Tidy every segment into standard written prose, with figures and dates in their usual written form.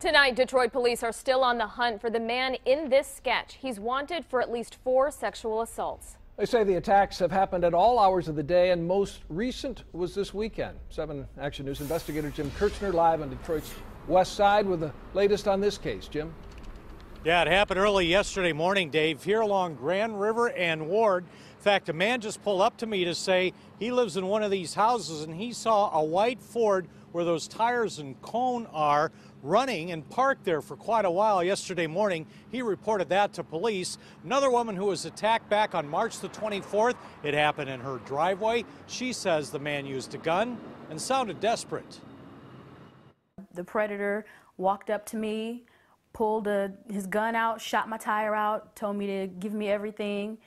Tonight, Detroit police are still on the hunt for the man in this sketch. He's wanted for at least 4 sexual assaults. They say the attacks have happened at all hours of the day, and most recent was this weekend. 7 Action News investigator Jim Kirchner live on Detroit's west side with the latest on this case. Jim? Yeah, it happened early yesterday morning, Dave, here along Grand River and Ward. In fact, a man just pulled up to me to say he lives in one of these houses and he saw a white Ford where those tires and cone are running and parked there for quite a while yesterday morning. He reported that to police. Another woman who was attacked back on March the 24th, it happened in her driveway. She says the man used a gun and sounded desperate. The predator walked up to me, pulled his gun out, shot my tire out, told me to give me everything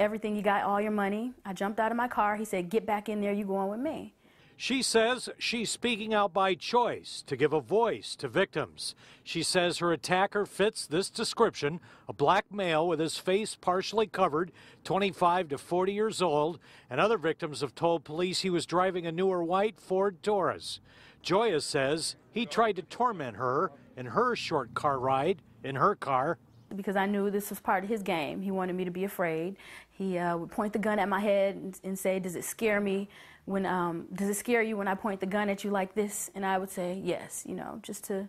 you got, all your money. I jumped out of my car. He said, "Get back in there, you going with me." She says she's speaking out by choice to give a voice to victims. She says her attacker fits this description, a black male with his face partially covered, 25 to 40 years old, and other victims have told police he was driving a newer white Ford Taurus. Joya says he tried to torment her in her short car ride in her car. Because I knew this was part of his game. He wanted me to be afraid. He would point the gun at my head and say, "Does it scare me? Does it scare you when I point the gun at you like this?" And I would say, "Yes," just to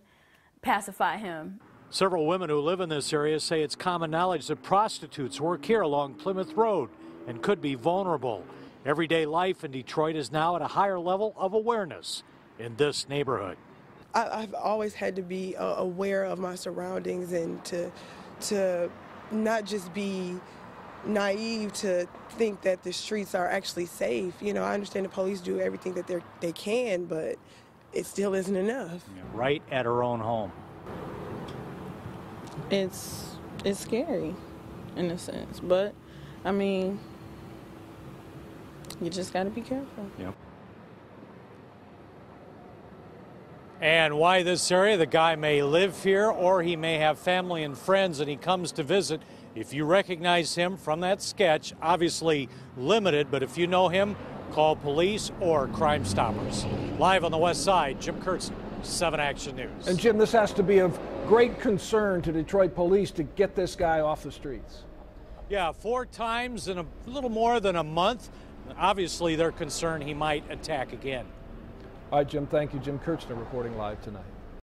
pacify him. Several women who live in this area say it's common knowledge that prostitutes work here along Plymouth Road and could be vulnerable. Everyday life in Detroit is now at a higher level of awareness in this neighborhood. I've always had to be aware of my surroundings and to not just be naive to think that the streets are actually safe. I understand the police do everything that they can, but it still isn't enough. Right at her own home. It's scary in a sense, but I mean, you just got to be careful. Yep. And why this area? The guy may live here or he may have family and friends and he comes to visit. If you recognize him from that sketch, obviously limited, but if you know him, call police or Crime Stoppers. Live on the west side, Jim Kirchner, 7 Action News. And Jim, this has to be of great concern to Detroit police to get this guy off the streets. Yeah, 4 times in a little more than a month. Obviously, they're concerned he might attack again. All right, Jim, thank you. Jim Kirchner reporting live tonight.